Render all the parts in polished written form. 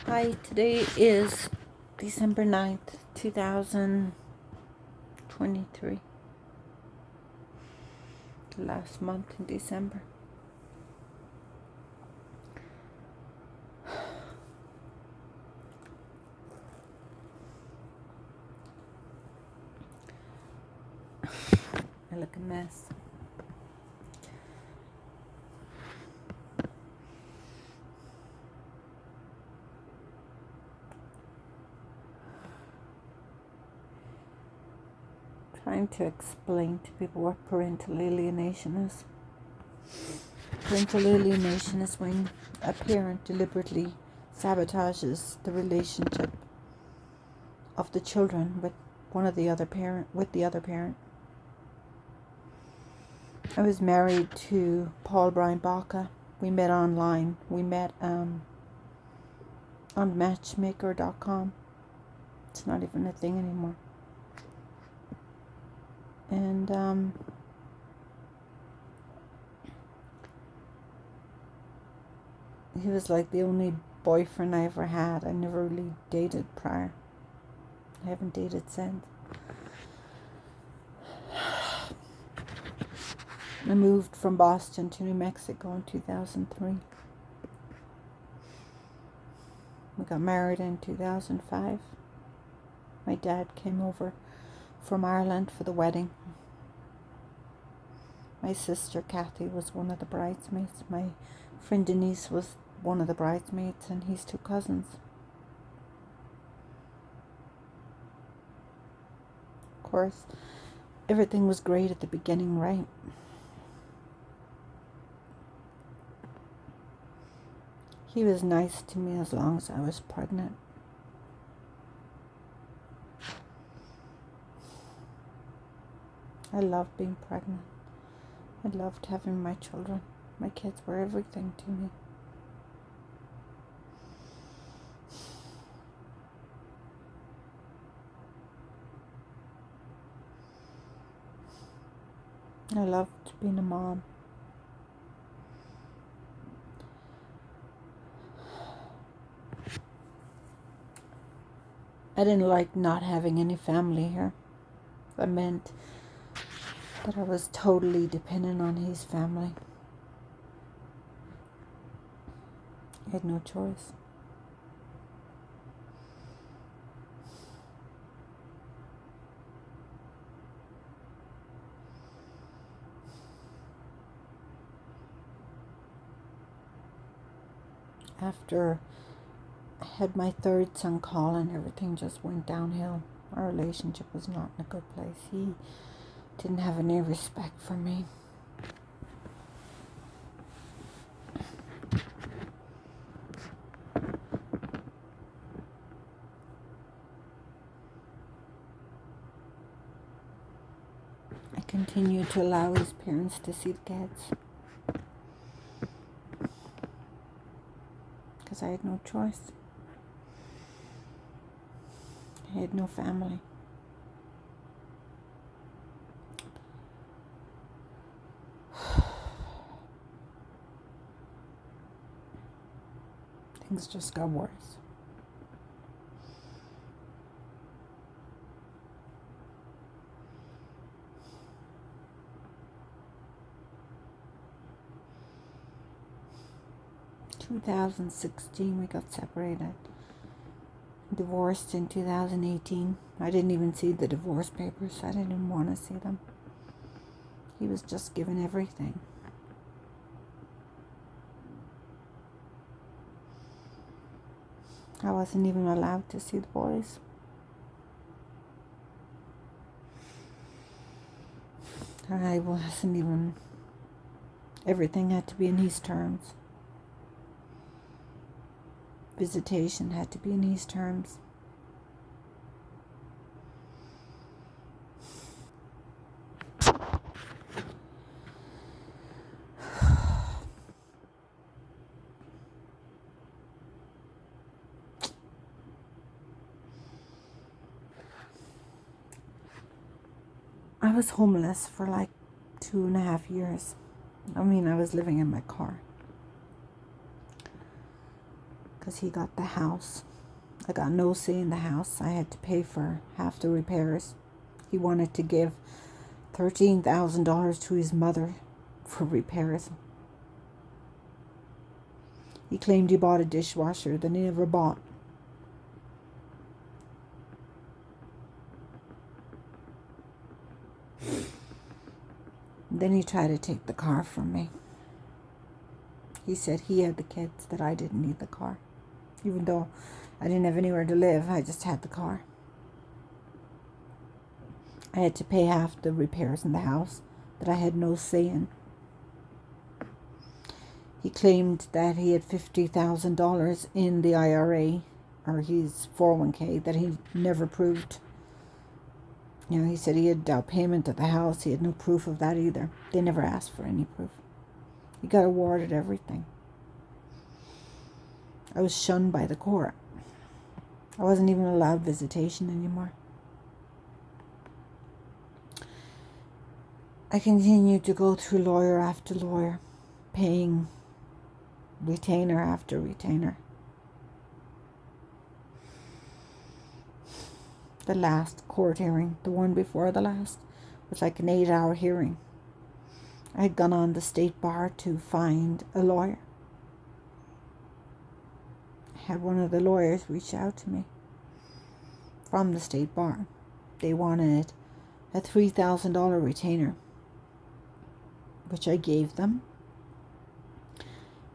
Hi, today is December 9th, 2023. The last month in December. I look a mess. Trying to explain to people what parental alienation is. Parental alienation is when a parent deliberately sabotages the relationship of the children with the other parent. I was married to Paul Brian Baca. We met online. We met on matchmaker.com. It's not even a thing anymore. And he was like the only boyfriend I ever had. I never really dated prior. I haven't dated since. I moved from Boston to New Mexico in 2003. We got married in 2005. My dad came over from Ireland for the wedding. My sister Kathy was one of the bridesmaids. My friend Denise was one of the bridesmaids, and his two cousins. Of course, everything was great at the beginning, right? He was nice to me as long as I was pregnant. I loved being pregnant. I loved having my children. My kids were everything to me. I loved being a mom. I didn't like not having any family here. That meant that I was totally dependent on his family. I had no choice. After I had my third son, Colin, everything just went downhill. Our relationship was not in a good place. He didn't have any respect for me. I continued to allow his parents to see the kids because I had no choice. I had no family. Things just got worse. In 2016, we got separated. Divorced in 2018. I didn't even see the divorce papers. I didn't even want to see them. He was just given everything. I wasn't even allowed to see the boys. I wasn't even... Everything had to be in his terms. Visitation had to be in his terms. I was homeless for like 2.5 years. I mean, I was living in my car. because he got the house. I got no say in the house. I had to pay for half the repairs. He wanted to give $13,000 to his mother for repairs. He claimed he bought a dishwasher that he never bought. Then he tried to take the car from me. He said he had the kids, that I didn't need the car. Even though I didn't have anywhere to live, I just had the car. I had to pay half the repairs in the house that I had no say in. He claimed that he had $50,000 in the IRA, or his 401k, that he never proved. He said he had down payment of the house. He had no proof of that either. They never asked for any proof. He got awarded everything. I was shunned by the court. I wasn't even allowed visitation anymore. I continued to go through lawyer after lawyer, paying retainer after retainer. The last court hearing, the one before the last, was like an 8-hour hearing. I had gone on the state bar to find a lawyer. I had one of the lawyers reach out to me from the state bar. They wanted a $3,000 retainer, which I gave them.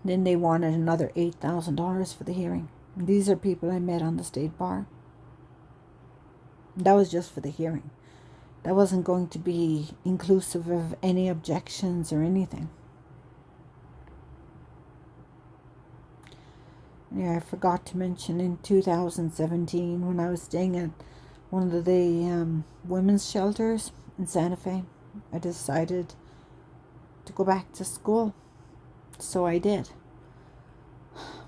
Then they wanted another $8,000 for the hearing. And these are people I met on the state bar. That was just for the hearing. That wasn't going to be inclusive of any objections or anything. Yeah, I forgot to mention in 2017 when I was staying at one of the women's shelters in Santa Fe, I decided to go back to school. So I did.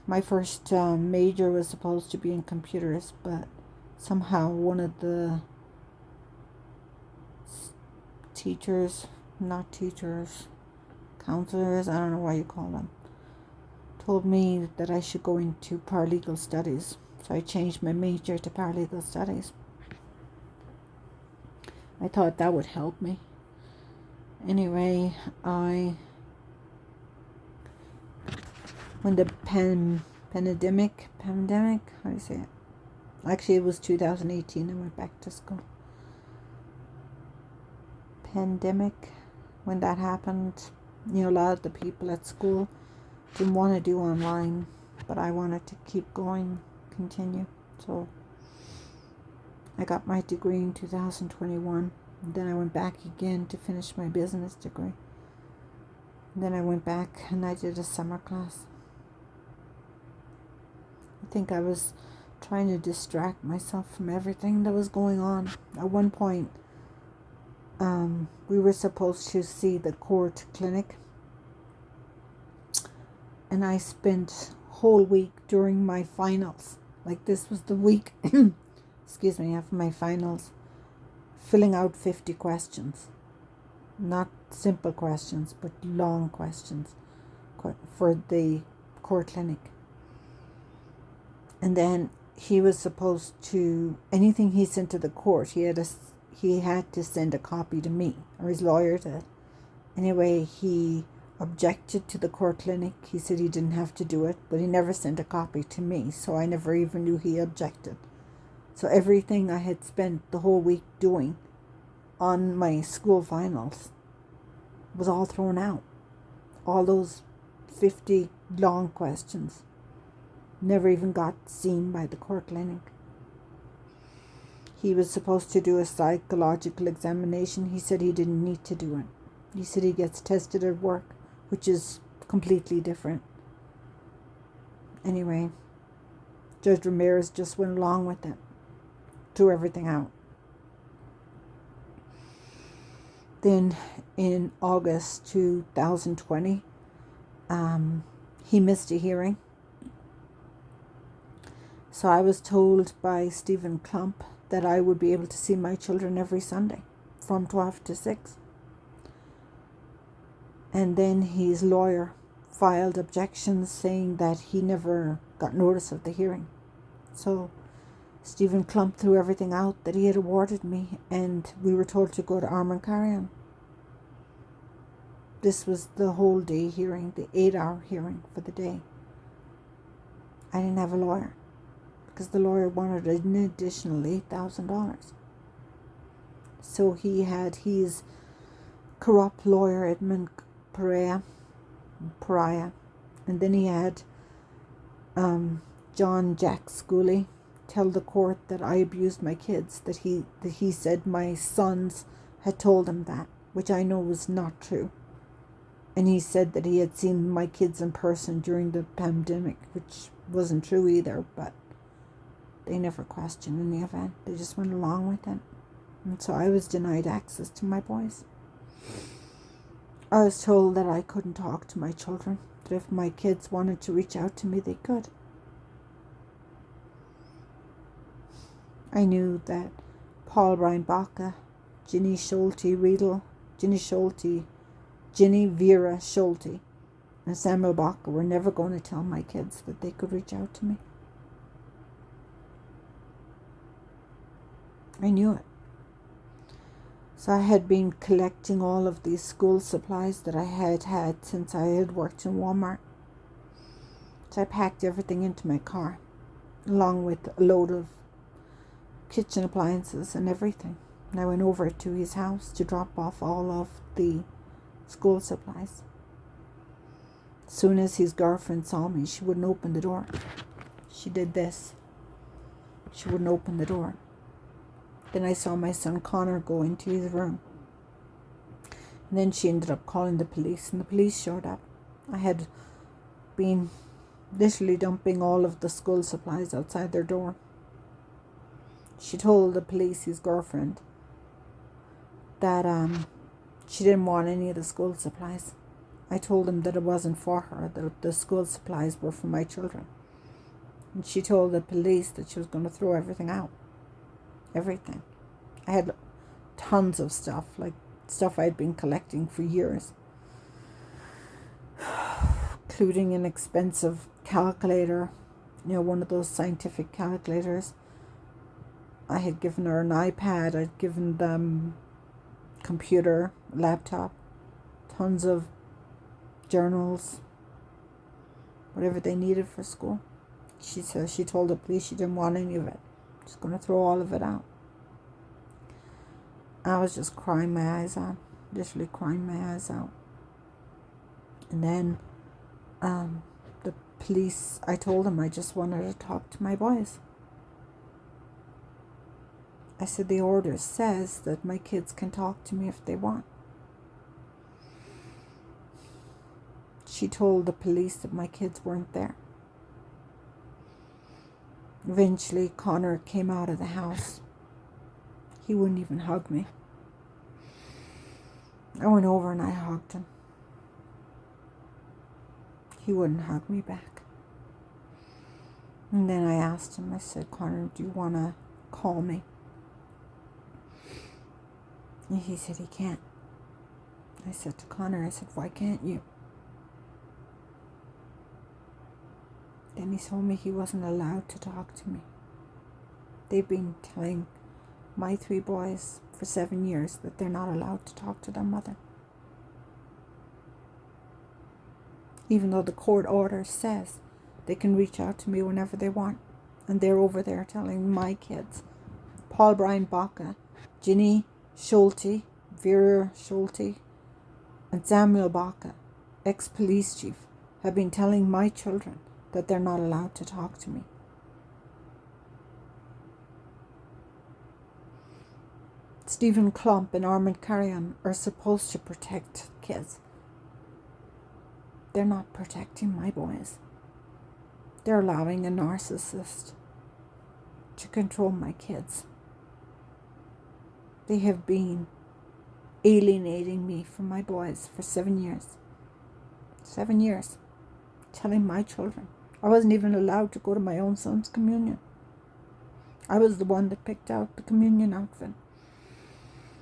My first major was supposed to be in computers, but somehow one of the counselors, I don't know what you call them, told me that I should go into paralegal studies. So I changed my major to paralegal studies. I thought that would help me. Anyway, when the pandemic, how do you say it? Actually, it was 2018. I went back to school. Pandemic, when that happened, a lot of the people at school didn't want to do online, but I wanted to keep going, continue. So I got my degree in 2021. And then I went back again to finish my business degree. And then I went back and I did a summer class. I think I was trying to distract myself from everything that was going on. At one point, we were supposed to see the court clinic, and I spent whole week during my finals, like this was the week after my finals, filling out 50 questions. Not simple questions, but long questions for the court clinic. And then he was supposed to, anything he sent to the court, he had to send a copy to me, or his lawyer did. Anyway, he objected to the court clinic. He said he didn't have to do it, but he never sent a copy to me, so I never even knew he objected. So everything I had spent the whole week doing on my school finals was all thrown out. All those 50 long questions never even got seen by the court clinic. He was supposed to do a psychological examination. He said he didn't need to do it. He said he gets tested at work, which is completely different. Anyway, Judge Ramirez just went along with it, threw everything out. Then in August 2020, he missed a hearing. So I was told by Stephen Klump that I would be able to see my children every Sunday from 12 to 6. And then his lawyer filed objections saying that he never got notice of the hearing. So Stephen Clump threw everything out that he had awarded me, and we were told to go to Armagh Carrion. This was the whole day hearing, the 8-hour hearing for the day. I didn't have a lawyer because the lawyer wanted an additional $8,000. So he had his corrupt lawyer, Edmund Pariah, and then he had John Jack Schooley tell the court that I abused my kids, that he said my sons had told him that, which I know was not true. And he said that he had seen my kids in person during the pandemic, which wasn't true either, but they never questioned in the event. They just went along with it. And so I was denied access to my boys. I was told that I couldn't talk to my children, that if my kids wanted to reach out to me, they could. I knew that Paul Brian Baca, Ginny Vera Schulte, and Samuel Baca were never going to tell my kids that they could reach out to me. I knew it. So I had been collecting all of these school supplies that I had since I had worked in Walmart. So I packed everything into my car, along with a load of kitchen appliances and everything. And I went over to his house to drop off all of the school supplies. As soon as his girlfriend saw me, she wouldn't open the door. She did this. She wouldn't open the door. Then I saw my son Connor go into his room. And then she ended up calling the police, and the police showed up. I had been literally dumping all of the school supplies outside their door. She told the police, his girlfriend, that she didn't want any of the school supplies. I told them that it wasn't for her, that the school supplies were for my children. And she told the police that she was going to throw everything out. Everything. I had tons of stuff, like stuff I'd been collecting for years, including an expensive calculator, one of those scientific calculators. I had given her an iPad, I'd given them computer, laptop, tons of journals, whatever they needed for school. She told the police she didn't want any of it. She's going to throw all of it out. I was just crying my eyes out, literally crying my eyes out. And then the police, I told them I just wanted to talk to my boys. I said the order says that my kids can talk to me if they want. She told the police that my kids weren't there. Eventually, Connor came out of the house. He wouldn't even hug me. I went over and I hugged him. He wouldn't hug me back. And then I asked him, I said, Connor, do you want to call me? And he said he can't. I said to Connor, I said, why can't you? Then he told me he wasn't allowed to talk to me. They've been telling my 3 boys for 7 years that they're not allowed to talk to their mother. Even though the court order says they can reach out to me whenever they want. And they're over there telling my kids, Paul Brian Baca, Ginny Schulte, Vera Schulte, and Samuel Baca, ex-police chief, have been telling my children that they're not allowed to talk to me. Stephen Clump and Armagh Carrion are supposed to protect kids. They're not protecting my boys. They're allowing a narcissist to control my kids. They have been alienating me from my boys for 7 years. 7 years. Telling my children. I wasn't even allowed to go to my own son's communion. I was the one that picked out the communion outfit.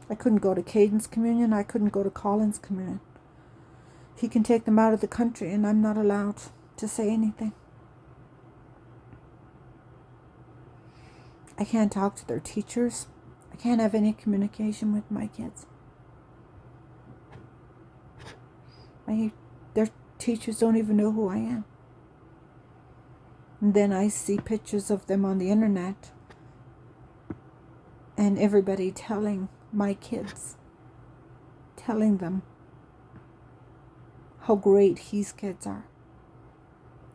I couldn't go to Caden's communion. I couldn't go to Colin's communion. He can take them out of the country and I'm not allowed to say anything. I can't talk to their teachers. I can't have any communication with my kids. Their teachers don't even know who I am. And then I see pictures of them on the internet and everybody telling my kids, telling them how great his kids are.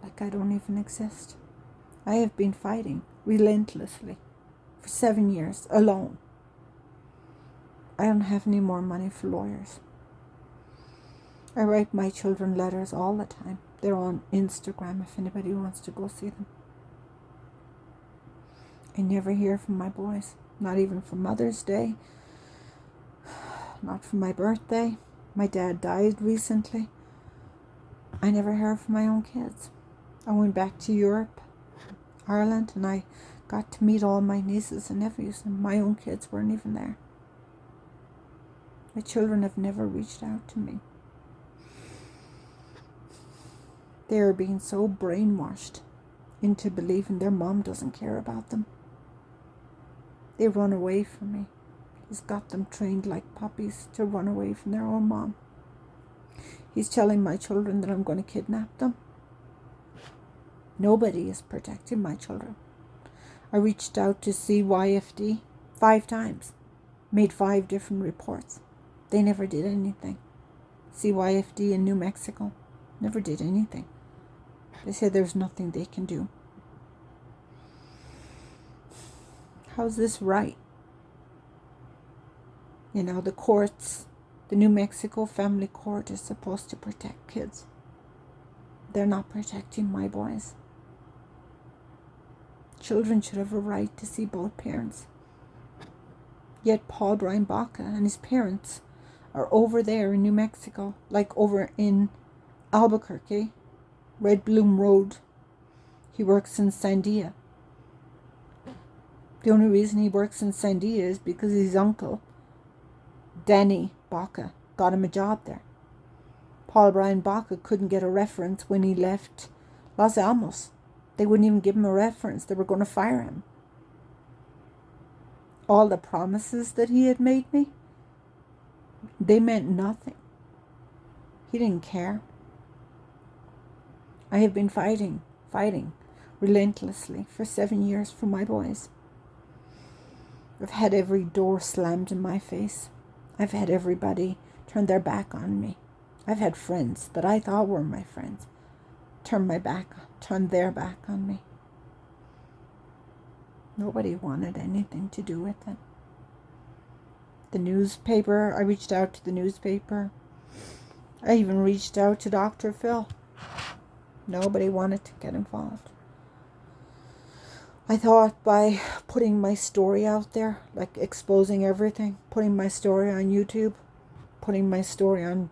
Like I don't even exist. I have been fighting relentlessly for 7 years alone. I don't have any more money for lawyers. I write my children letters all the time. They're on Instagram if anybody wants to go see them. I never hear from my boys. Not even for Mother's Day. Not for my birthday. My dad died recently. I never heard from my own kids. I went back to Europe, Ireland, and I got to meet all my nieces and nephews, and my own kids weren't even there. My children have never reached out to me. They are being so brainwashed into believing their mom doesn't care about them. They run away from me. He's got them trained like puppies to run away from their own mom. He's telling my children that I'm going to kidnap them. Nobody is protecting my children. I reached out to CYFD 5 times. Made 5 different reports. They never did anything. CYFD in New Mexico never did anything. They said there's nothing they can do. How's this right? You know, the courts, the New Mexico family court is supposed to protect kids. They're not protecting my boys. Children should have a right to see both parents. Yet Paul Brian Baca and his parents are over there in New Mexico, like over in Albuquerque, Red Bloom Road. He works in Sandia. The only reason he works in Sandia is because his uncle, Danny Baca, got him a job there. Paul Brian Baca couldn't get a reference when he left Los Alamos. They wouldn't even give him a reference. They were going to fire him. All the promises that he had made me, they meant nothing. He didn't care. I have been fighting relentlessly for 7 years for my boys. I've had every door slammed in my face. I've had everybody turn their back on me. I've had friends that I thought were my friends turn their back on me. Nobody wanted anything to do with it. The newspaper, I reached out to the newspaper. I even reached out to Dr. Phil. Nobody wanted to get involved. I thought by putting my story out there, like exposing everything, putting my story on YouTube, putting my story on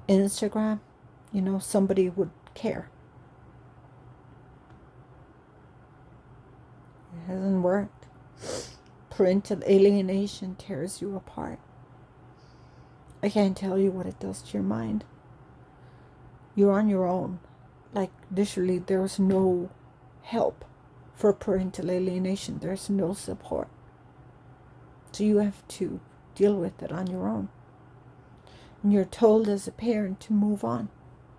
Instagram, somebody would care. It hasn't worked. Parental alienation tears you apart. I can't tell you what it does to your mind. You're on your own. Like literally there's no help for parental alienation. There's no support. So you have to deal with it on your own. And you're told as a parent to move on.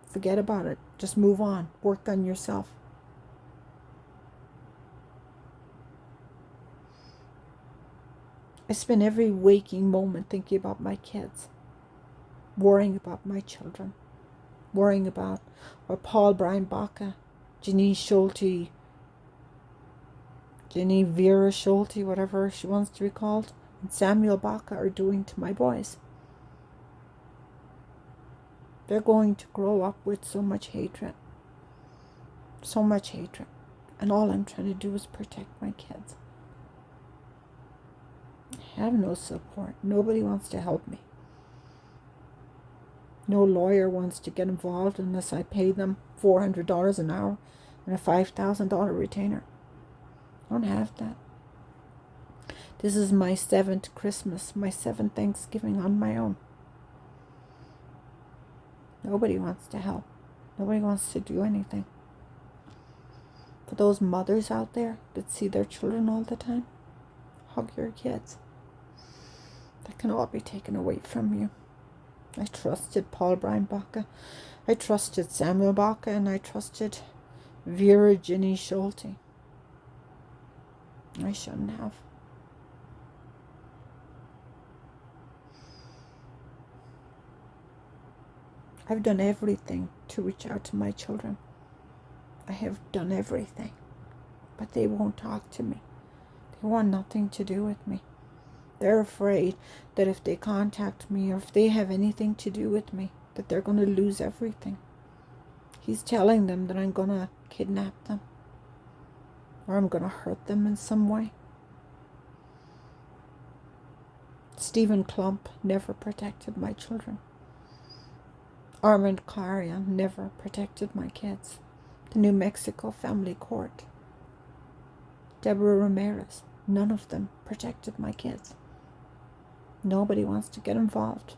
Forget about it. Just move on. Work on yourself. I spend every waking moment thinking about my kids. Worrying about my children. Worrying about what Paul Brian Baca, Jenny Vera Schulte, whatever she wants to be called, and Samuel Baca are doing to my boys. They're going to grow up with so much hatred. So much hatred. And all I'm trying to do is protect my kids. I have no support. Nobody wants to help me. No lawyer wants to get involved unless I pay them $400 an hour and a $5,000 retainer. I don't have that. This is my 7th Christmas, my 7th Thanksgiving on my own. Nobody wants to help. Nobody wants to do anything. For those mothers out there that see their children all the time, hug your kids. That can all be taken away from you. I trusted Paul Brian Baca. I trusted Samuel Baca, and I trusted Vera Ginny Schulte. I shouldn't have. I've done everything to reach out to my children. I have done everything. But they won't talk to me. They want nothing to do with me. They're afraid that if they contact me or if they have anything to do with me, that they're going to lose everything. He's telling them that I'm going to kidnap them or I'm going to hurt them in some way. Stephen Klump never protected my children. Armand Karian never protected my kids. The New Mexico Family Court. Deborah Ramirez, none of them protected my kids. Nobody wants to get involved.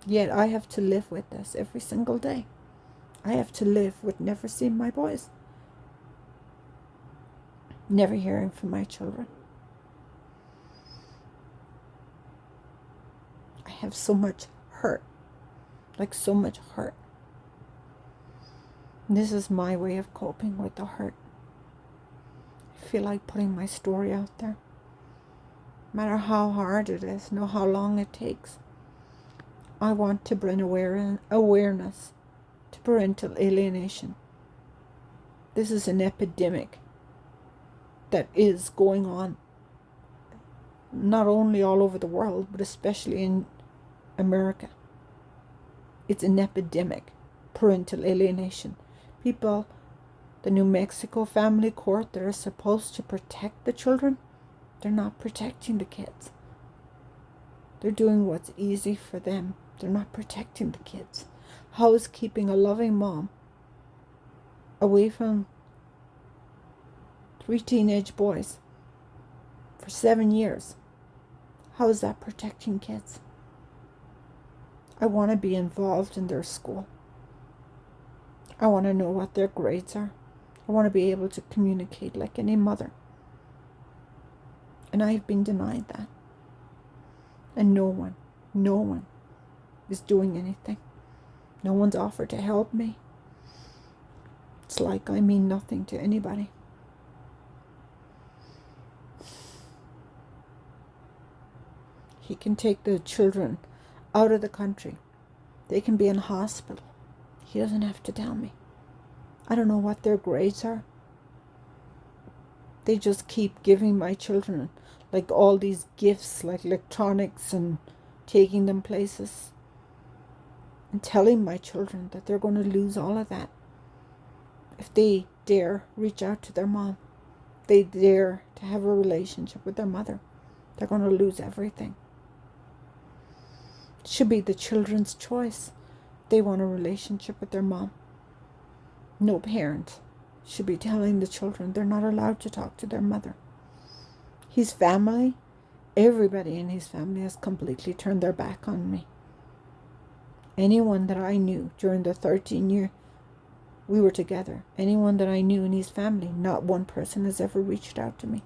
Yet I have to live with this every single day. I have to live with never seeing my boys. Never hearing from my children. I have so much hurt. Like so much hurt. This is my way of coping with the hurt. I feel like putting my story out there. No matter how hard it is, no how long it takes. I want to bring awareness to parental alienation. This is an epidemic that is going on not only all over the world, but especially in America. It's an epidemic, parental alienation. People, the New Mexico Family Court, that are supposed to protect the children, they're not protecting the kids. They're doing what's easy for them. They're not protecting the kids. How is keeping a loving mom away from 3 teenage boys for 7 years? How is that protecting kids? I want to be involved in their school. I want to know what their grades are. I want to be able to communicate like any mother. And I've been denied that. And no one is doing anything. No one's offered to help me. It's like I mean nothing to anybody. He can take the children out of the country. They can be in hospital. He doesn't have to tell me. I don't know what their grades are. They just keep giving my children like all these gifts, like electronics, and taking them places. And telling my children that they're going to lose all of that. If they dare reach out to their mom, they dare to have a relationship with their mother, they're going to lose everything. It should be the children's choice. They want a relationship with their mom. No parent should be telling the children they're not allowed to talk to their mother. His family, everybody in his family has completely turned their back on me. Anyone that I knew during the 13 years we were together, anyone that I knew in his family, not one person has ever reached out to me.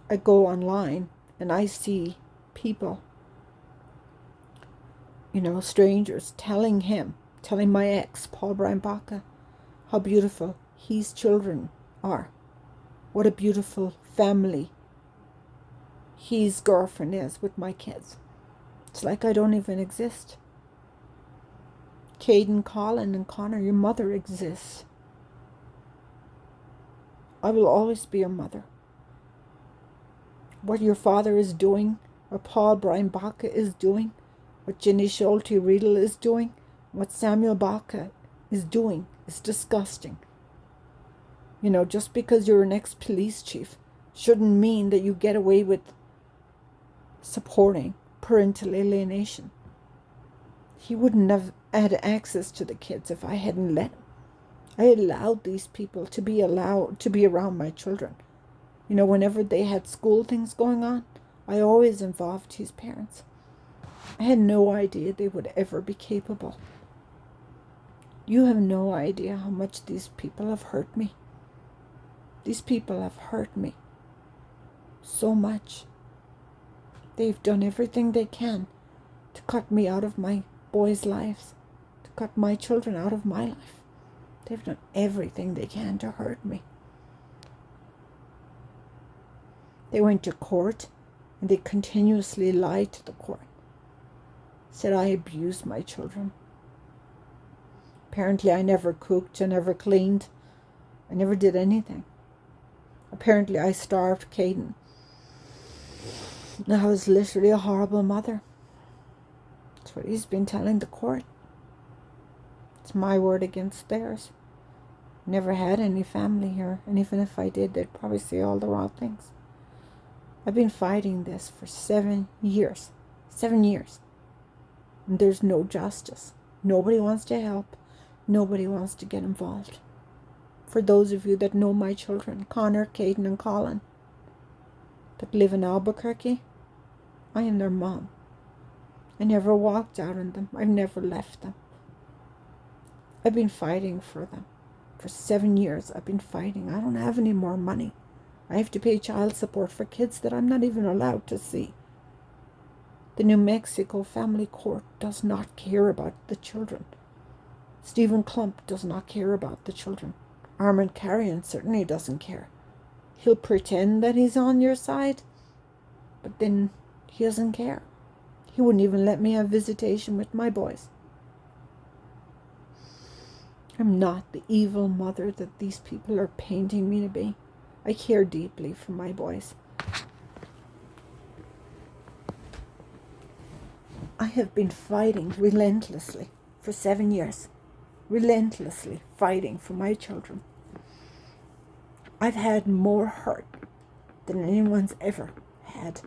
I go online and I see people, strangers, telling my ex, Paul Brian Baca, how beautiful his children are. What a beautiful family his girlfriend is with my kids. It's like I don't even exist. Caden, Colin, and Connor, your mother exists. I will always be your mother. What your father is doing, what Paul Brian Baca is doing, what Jenny Schulte Riedel is doing, what Samuel Baca is doing is disgusting. Just because you're an ex-police chief shouldn't mean that you get away with supporting parental alienation. He wouldn't have had access to the kids if I hadn't let him. I allowed these people to be around my children. Whenever they had school things going on, I always involved his parents. I had no idea they would ever be capable. You have no idea how much these people have hurt me. These people have hurt me so much. They've done everything they can to cut me out of my boys' lives, to cut my children out of my life. They've done everything they can to hurt me. They went to court and they continuously lied to the court. Said I abused my children. Apparently I never cooked, I never cleaned, I never did anything. Apparently I starved Caden. I was literally a horrible mother. That's what he's been telling the court. It's my word against theirs. Never had any family here, and even if I did, they'd probably say all the wrong things. I've been fighting this for 7 years. 7 years. And there's no justice. Nobody wants to help. Nobody wants to get involved. For those of you that know my children, Connor, Caden, and Colin, that live in Albuquerque, I am their mom. I never walked out on them. I've never left them. I've been fighting for them. For 7 years, I've been fighting. I don't have any more money. I have to pay child support for kids that I'm not even allowed to see. The New Mexico Family Court does not care about the children. Stephen Clump does not care about the children. Armand Carrion certainly doesn't care. He'll pretend that he's on your side, but then he doesn't care. He wouldn't even let me have visitation with my boys. I'm not the evil mother that these people are painting me to be. I care deeply for my boys. I have been fighting relentlessly for 7 years. Relentlessly fighting for my children. I've had more hurt than anyone's ever had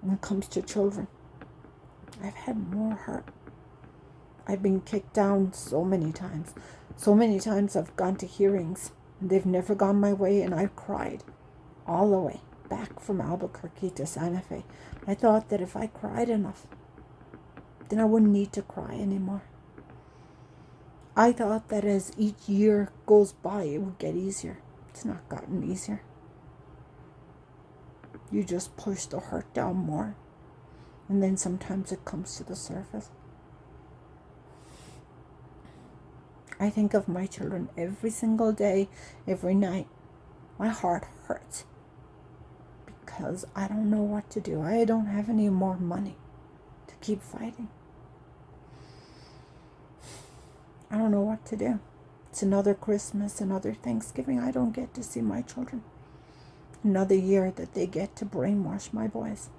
when it comes to children. I've had more hurt. I've been kicked down so many times. So many times I've gone to hearings and they've never gone my way, and I've cried all the way back from Albuquerque to Santa Fe. I thought that if I cried enough, then I wouldn't need to cry anymore. I thought that as each year goes by, it would get easier. It's not gotten easier. You just push the hurt down more, and then sometimes it comes to the surface. I think of my children every single day, every night. My heart hurts because I don't know what to do. I don't have any more money to keep fighting. I don't know what to do. It's another Christmas, another Thanksgiving. I don't get to see my children. Another year that they get to brainwash my boys.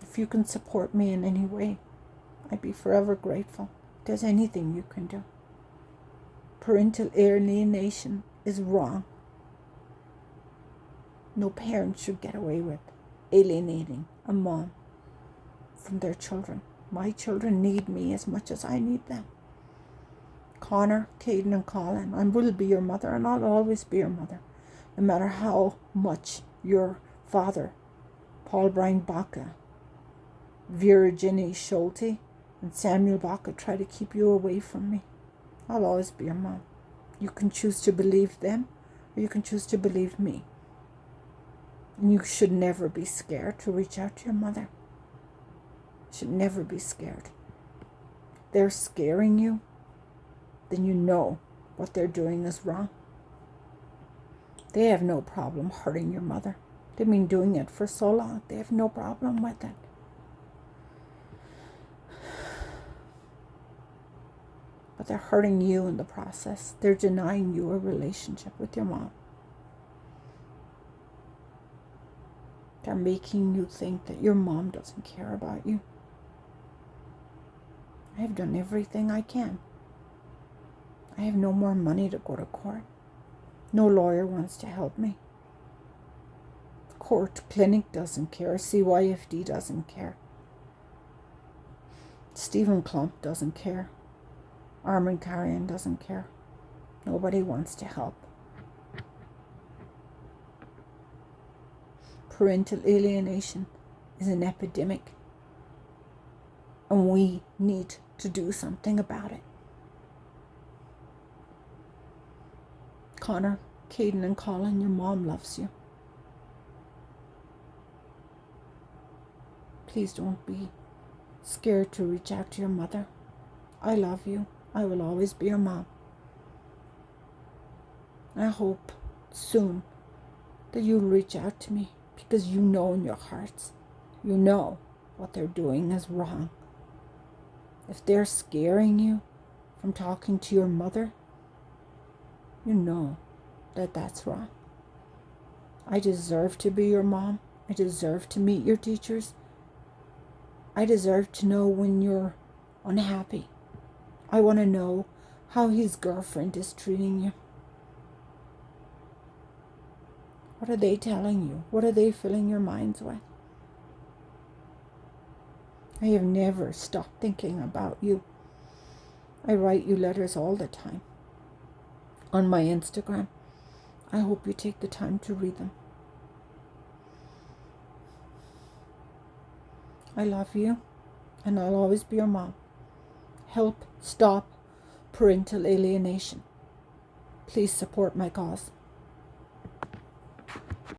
If you can support me in any way, I'd be forever grateful. If there's anything you can do. Parental alienation is wrong. No parent should get away with alienating a mom from their children. My children need me as much as I need them. Connor, Caden, and Colin, I will be your mother, and I'll always be your mother. No matter how much your father, Paul Brian Baca, Virginia Schulte, and Samuel Baca try to keep you away from me, I'll always be your mom. You can choose to believe them, or you can choose to believe me. And you should never be scared to reach out to your mother. Should never be scared. They're scaring you, then you know what they're doing is wrong. They have no problem hurting your mother. They've been doing it for so long. They have no problem with it. But they're hurting you in the process. They're denying you a relationship with your mom. They're making you think that your mom doesn't care about you. I have done everything I can. I have no more money to go to court. No lawyer wants to help me. Court clinic doesn't care. CYFD doesn't care. Stephen Clump doesn't care. Armand Carrion doesn't care. Nobody wants to help. Parental alienation is an epidemic, and we need to do something about it. Connor, Caden, and Colin, your mom loves you. Please don't be scared to reach out to your mother. I love you. I will always be your mom. I hope soon that you'll reach out to me, because you know in your hearts, you know what they're doing is wrong. If they're scaring you from talking to your mother, you know that that's wrong. I deserve to be your mom. I deserve to meet your teachers. I deserve to know when you're unhappy. I want to know how his girlfriend is treating you. What are they telling you? What are they filling your minds with? I have never stopped thinking about you. I write you letters all the time on my Instagram. I hope you take the time to read them. I love you, and I'll always be your mom. Help stop parental alienation. Please support my cause.